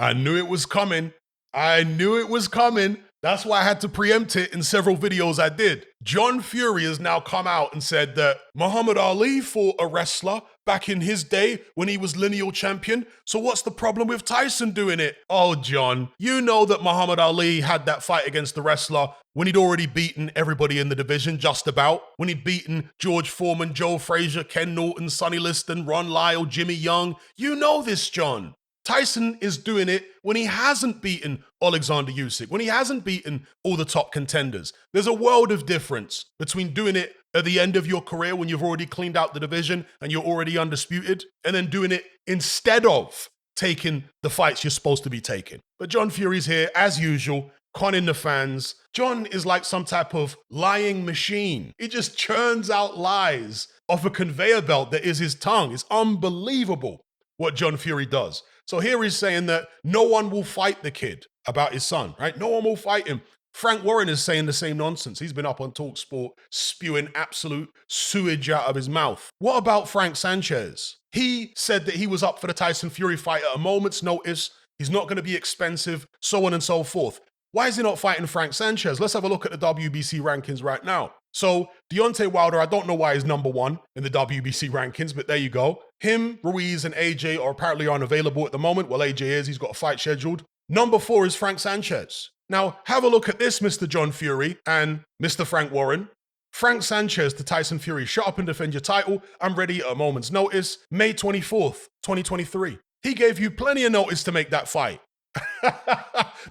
I knew it was coming. I knew it was coming. That's why I had to preempt it in several videos I did. John Fury has now come out and said that Muhammad Ali fought a wrestler back in his day when he was lineal champion. So what's the problem with Tyson doing it? Oh, John, you know that Muhammad Ali had that fight against the wrestler when he'd already beaten everybody in the division, just about. When he'd beaten George Foreman, Joe Frazier, Ken Norton, Sonny Liston, Ron Lyle, Jimmy Young. You know this, John. Tyson is doing it when he hasn't beaten Alexander Usyk, when he hasn't beaten all the top contenders. There's a world of difference between doing it at the end of your career when you've already cleaned out the division and you're already undisputed, and then doing it instead of taking the fights you're supposed to be taking. But John Fury's here, as usual, conning the fans. John is like some type of lying machine. He just churns out lies off a conveyor belt that is his tongue. It's unbelievable what John Fury does. So here he's saying that no one will fight the kid about his son, right? No one will fight him. Frank Warren is saying the same nonsense. He's been up on TalkSport spewing absolute sewage out of his mouth. What about Frank Sanchez? He said that he was up for the Tyson Fury fight at a moment's notice. He's not going to be expensive, so on and so forth. Why is he not fighting Frank Sanchez? Let's have a look at the WBC rankings right now. So Deontay Wilder, I don't know why he's number one in the WBC rankings, but there you go. Him, Ruiz, and AJ are apparently unavailable at the moment. Well, AJ is. He's got a fight scheduled. Number 4 is Frank Sanchez. Now, have a look at this, Mr. John Fury and Mr. Frank Warren. Frank Sanchez to Tyson Fury. Shut up and defend your title. I'm ready at a moment's notice. May 24th, 2023. He gave you plenty of notice to make that fight.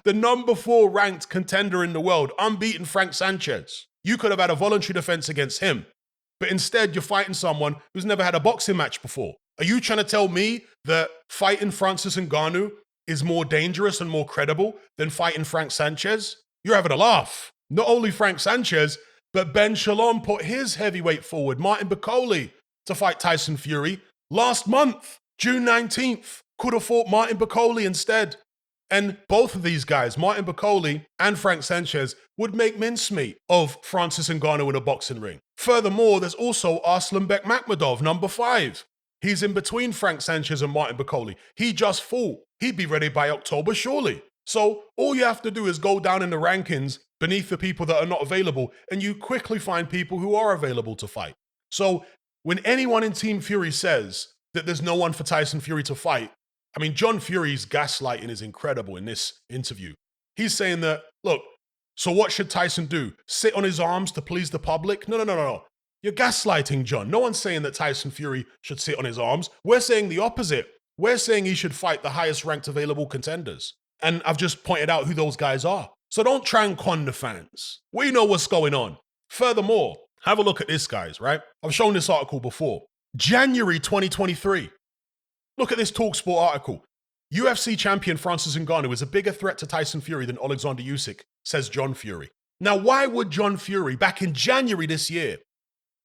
The number 4 ranked contender in the world, unbeaten Frank Sanchez. You could have had a voluntary defense against him, but instead you're fighting someone who's never had a boxing match before. Are you trying to tell me that fighting Francis Ngannou is more dangerous and more credible than fighting Frank Sanchez? You're having a laugh. Not only Frank Sanchez, but Ben Shalom put his heavyweight forward, Martin Bakole, to fight Tyson Fury last month, June 19th. Could have fought Martin Bakole instead. And both of these guys, Martin Bakole and Frank Sanchez, would make mincemeat of Francis Ngannou in a boxing ring. Furthermore, there's also Arslanbek Makhmudov, number 5. He's in between Frank Sanchez and Martin Bakole. He just fought. He'd be ready by October, surely. So all you have to do is go down in the rankings beneath the people that are not available, and you quickly find people who are available to fight. So when anyone in Team Fury says that there's no one for Tyson Fury to fight, I mean, John Fury's gaslighting is incredible in this interview. He's saying that, look, so what should Tyson do? Sit on his arms to please the public? No. You're gaslighting, John. No one's saying that Tyson Fury should sit on his arms. We're saying the opposite. We're saying he should fight the highest ranked available contenders. And I've just pointed out who those guys are. So don't try and con the fans. We know what's going on. Furthermore, have a look at this, guys, right? I've shown this article before. January 2023. Look at this TalkSport article. UFC champion Francis Ngannou is a bigger threat to Tyson Fury than Alexander Usyk, says John Fury. Now, why would John Fury, back in January this year,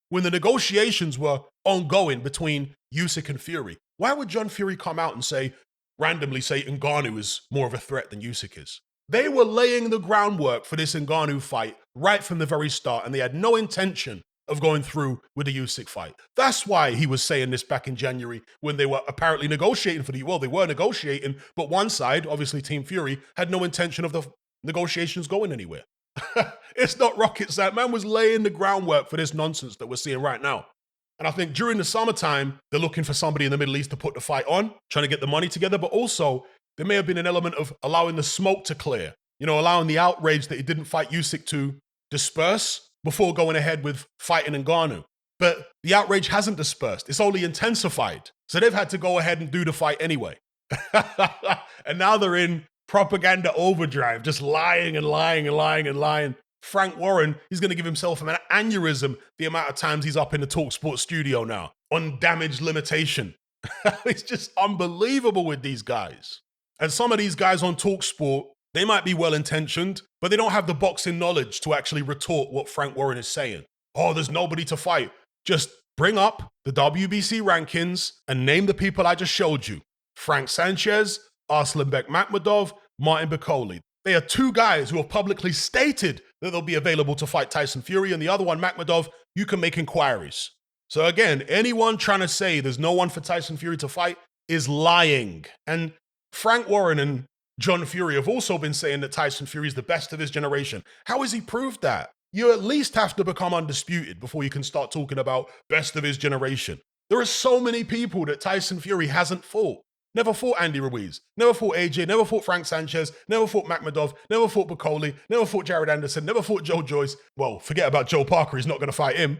when the negotiations were ongoing between Usyk and Fury, why would John Fury come out and randomly say Ngannou is more of a threat than Usyk is? They were laying the groundwork for this Ngannou fight right from the very start, and they had no intention of going through with the Usyk fight. That's why he was saying this back in January when they were apparently negotiating they were negotiating, but one side, obviously Team Fury, had no intention of the negotiations going anywhere. It's not rocket science. Man was laying the groundwork for this nonsense that we're seeing right now. And I think during the summertime, they're looking for somebody in the Middle East to put the fight on, trying to get the money together, but also there may have been an element of allowing the smoke to clear, allowing the outrage that he didn't fight Usyk to disperse before going ahead with fighting Ngannou. But the outrage hasn't dispersed. It's only intensified. So they've had to go ahead and do the fight anyway. And now they're in propaganda overdrive, just lying and lying and lying and lying. Frank Warren, he's going to give himself an aneurysm the amount of times he's up in the TalkSport studio now on damage limitation. It's just unbelievable with these guys. And some of these guys on TalkSport, they might be well-intentioned, but they don't have the boxing knowledge to actually retort what Frank Warren is saying. Oh, there's nobody to fight. Just bring up the WBC rankings and name the people I just showed you. Frank Sanchez, Arslanbek Makhmudov, Martin Bakole. They are 2 guys who have publicly stated that they'll be available to fight Tyson Fury, and the other one, Makhmudov, you can make inquiries. So again, anyone trying to say there's no one for Tyson Fury to fight is lying. And Frank Warren and John Fury have also been saying that Tyson Fury is the best of his generation. How has he proved that? You at least have to become undisputed before you can start talking about best of his generation. There are so many people that Tyson Fury hasn't fought. Never fought Andy Ruiz, never fought AJ, never fought Frank Sanchez, never fought Makhmudov, never fought Bacoli, never fought Jared Anderson, never fought Joe Joyce. Well, forget about Joe Parker, he's not going to fight him.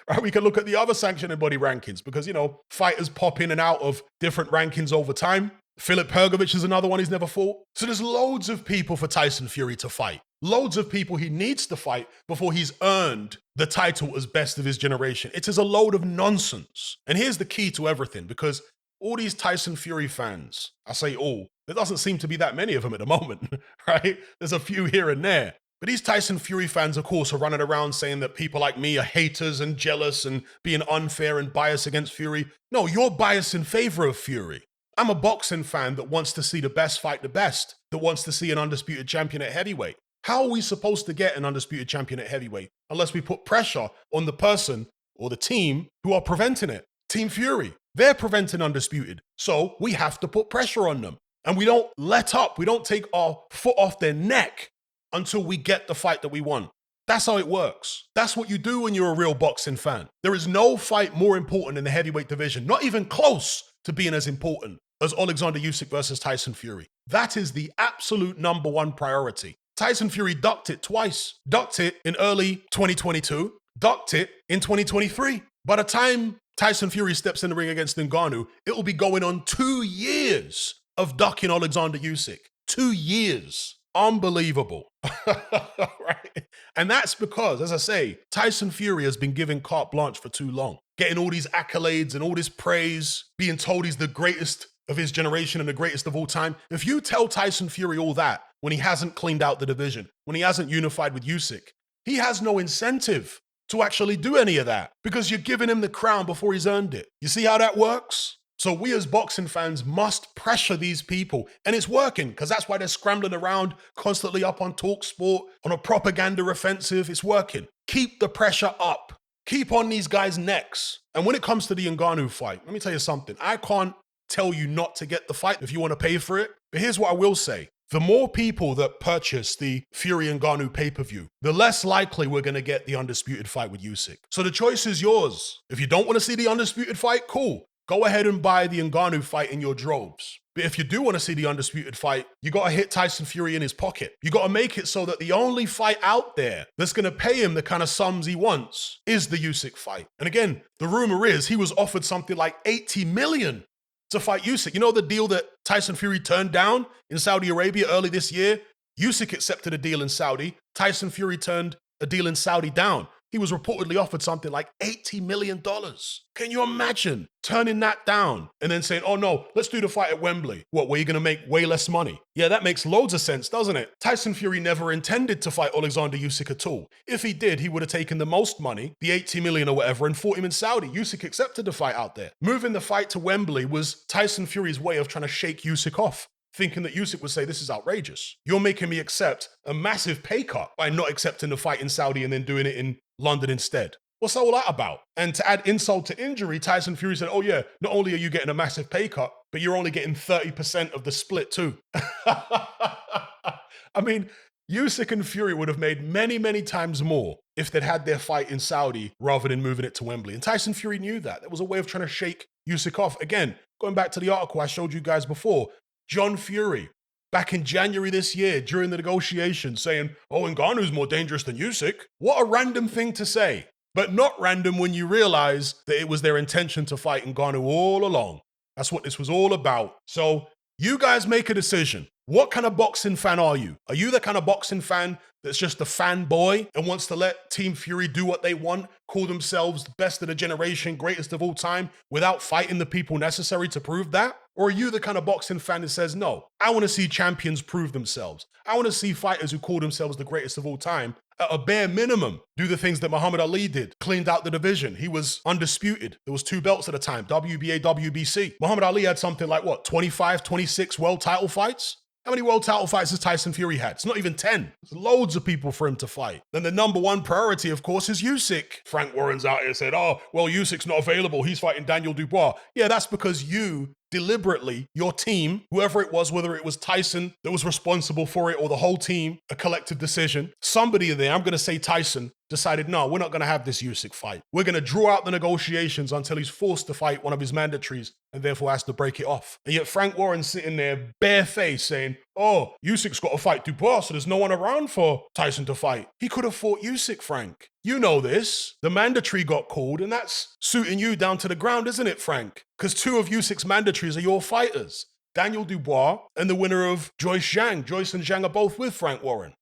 Right, we can look at the other sanctioning body rankings because, fighters pop in and out of different rankings over time. Filip Hrgovic is another one he's never fought. So there's loads of people for Tyson Fury to fight. Loads of people he needs to fight before he's earned the title as best of his generation. It is a load of nonsense. And here's the key to everything, because all these Tyson Fury fans, I say all, there doesn't seem to be that many of them at the moment, right? There's a few here and there. But these Tyson Fury fans, of course, are running around saying that people like me are haters and jealous and being unfair and biased against Fury. No, you're biased in favor of Fury. I'm a boxing fan that wants to see the best fight the best, that wants to see an undisputed champion at heavyweight. How are we supposed to get an undisputed champion at heavyweight unless we put pressure on the person or the team who are preventing it? Team Fury, they're preventing undisputed. So we have to put pressure on them. And we don't let up. We don't take our foot off their neck until we get the fight that we want. That's how it works. That's what you do when you're a real boxing fan. There is no fight more important in the heavyweight division, not even close to being as important as Alexander Usyk versus Tyson Fury. That is the absolute number one priority. Tyson Fury ducked it twice. Ducked it in early 2022, ducked it in 2023. By the time Tyson Fury steps in the ring against Ngannou, it will be going on 2 years of ducking Alexander Usyk. 2 years. Unbelievable. Right? And that's because, as I say, Tyson Fury has been given carte blanche for too long. Getting all these accolades and all this praise, being told he's the greatest of his generation and the greatest of all time. If you tell Tyson Fury all that when he hasn't cleaned out the division, when he hasn't unified with Usyk, he has no incentive to actually do any of that because you're giving him the crown before he's earned it. You see how that works? So we as boxing fans must pressure these people. And it's working because that's why they're scrambling around constantly up on TalkSport, on a propaganda offensive. It's working. Keep the pressure up. Keep on these guys' necks. And when it comes to the Ngannou fight, let me tell you something. I can't tell you not to get the fight if you want to pay for it. But here's what I will say. The more people that purchase the Fury Ngannou pay-per-view, the less likely we're going to get the undisputed fight with Usyk. So the choice is yours. If you don't want to see the undisputed fight, cool. Go ahead and buy the Ngannou fight in your droves. But if you do want to see the undisputed fight, you got to hit Tyson Fury in his pocket. You got to make it so that the only fight out there that's going to pay him the kind of sums he wants is the Usyk fight. And again, the rumor is he was offered something like 80 million to fight Usyk. You know the deal that Tyson Fury turned down in Saudi Arabia early this year? Usyk accepted a deal in Saudi. Tyson Fury turned a deal in Saudi down. He was reportedly offered something like $80 million. Can you imagine turning that down and then saying, oh no, let's do the fight at Wembley? What, where you're going to make way less money? Yeah, that makes loads of sense, doesn't it? Tyson Fury never intended to fight Alexander Usyk at all. If he did, he would have taken the most money, the 80 million or whatever, and fought him in Saudi. Usyk accepted the fight out there. Moving the fight to Wembley was Tyson Fury's way of trying to shake Usyk off, thinking that Usyk would say, this is outrageous. You're making me accept a massive pay cut by not accepting the fight in Saudi and then doing it in London instead. What's all that about? And to add insult to injury, Tyson Fury said, oh yeah, not only are you getting a massive pay cut, but you're only getting 30% of the split too. I mean, Usyk and Fury would have made many, many times more if they'd had their fight in Saudi rather than moving it to Wembley. And Tyson Fury knew that. That was a way of trying to shake Usyk off. Again, going back to the article I showed you guys before, John Fury, back in January this year, during the negotiations, saying, oh, Ngannou's more dangerous than Usyk. What a random thing to say. But not random when you realize that it was their intention to fight Ngannou all along. That's what this was all about. So you guys make a decision. What kind of boxing fan are you? Are you the kind of boxing fan that's just a fanboy and wants to let Team Fury do what they want, call themselves the best of the generation, greatest of all time, without fighting the people necessary to prove that? Or are you the kind of boxing fan that says, no, I want to see champions prove themselves. I want to see fighters who call themselves the greatest of all time, at a bare minimum, do the things that Muhammad Ali did, cleaned out the division. He was undisputed. There was 2 belts at the time, WBA, WBC. Muhammad Ali had something like, 25, 26 world title fights? How many world title fights has Tyson Fury had? It's not even 10. There's loads of people for him to fight. Then the number one priority, of course, is Usyk. Frank Warren's out here said, oh, well, Usyk's not available. He's fighting Daniel Dubois. Yeah, that's because you deliberately, your team, whoever it was, whether it was Tyson that was responsible for it or the whole team, a collective decision, somebody in there, I'm going to say Tyson, decided, no, we're not going to have this Usyk fight. We're going to draw out the negotiations until he's forced to fight one of his mandatories and therefore has to break it off. And yet Frank Warren's sitting there barefaced saying, oh, Usyk's got to fight Dubois, so there's no one around for Tyson to fight. He could have fought Usyk, Frank. You know this. The mandatory got called, and that's suiting you down to the ground, isn't it, Frank? Because two of Usyk's mandatories are your fighters. Daniel Dubois and the winner of Joyce Zhang. Joyce and Zhang are both with Frank Warren.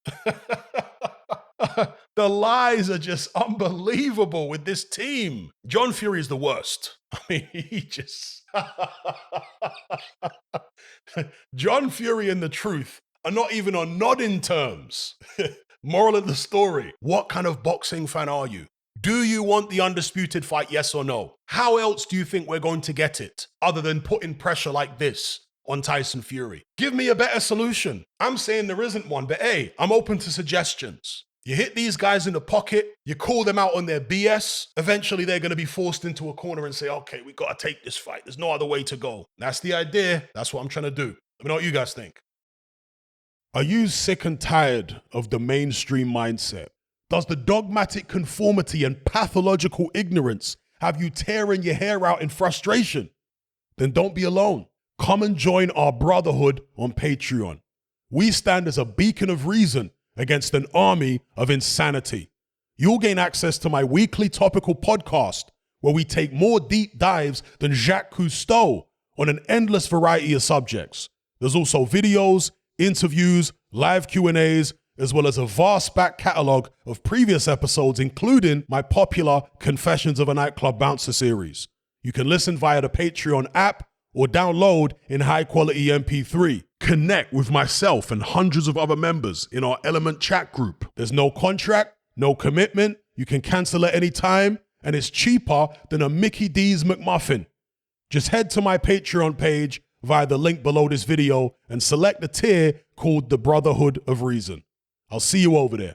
The lies are just unbelievable with this team. John Fury is the worst. I mean, he just... John Fury and the Truth are not even on nodding terms. Moral of the story, what kind of boxing fan are you? Do you want the undisputed fight, yes or no? How else do you think we're going to get it, other than putting pressure like this on Tyson Fury? Give me a better solution. I'm saying there isn't one, but hey, I'm open to suggestions. You hit these guys in the pocket, you call them out on their BS, eventually they're going to be forced into a corner and say, okay, we got to take this fight. There's no other way to go. That's the idea. That's what I'm trying to do. Let me know what you guys think. Are you sick and tired of the mainstream mindset? Does the dogmatic conformity and pathological ignorance have you tearing your hair out in frustration? Then don't be alone. Come and join our brotherhood on Patreon. We stand as a beacon of reason against an army of insanity. You'll gain access to my weekly topical podcast where we take more deep dives than Jacques Cousteau on an endless variety of subjects. There's also videos, interviews, live Q&As, as well as a vast back catalogue of previous episodes, including my popular Confessions of a Nightclub Bouncer series. You can listen via the Patreon app or download in high-quality MP3. Connect with myself and hundreds of other members in our Element chat group. There's no contract, no commitment, you can cancel at any time, and it's cheaper than a Mickey D's McMuffin. Just head to my Patreon page via the link below this video and select the tier called the Brotherhood of Reason. I'll see you over there.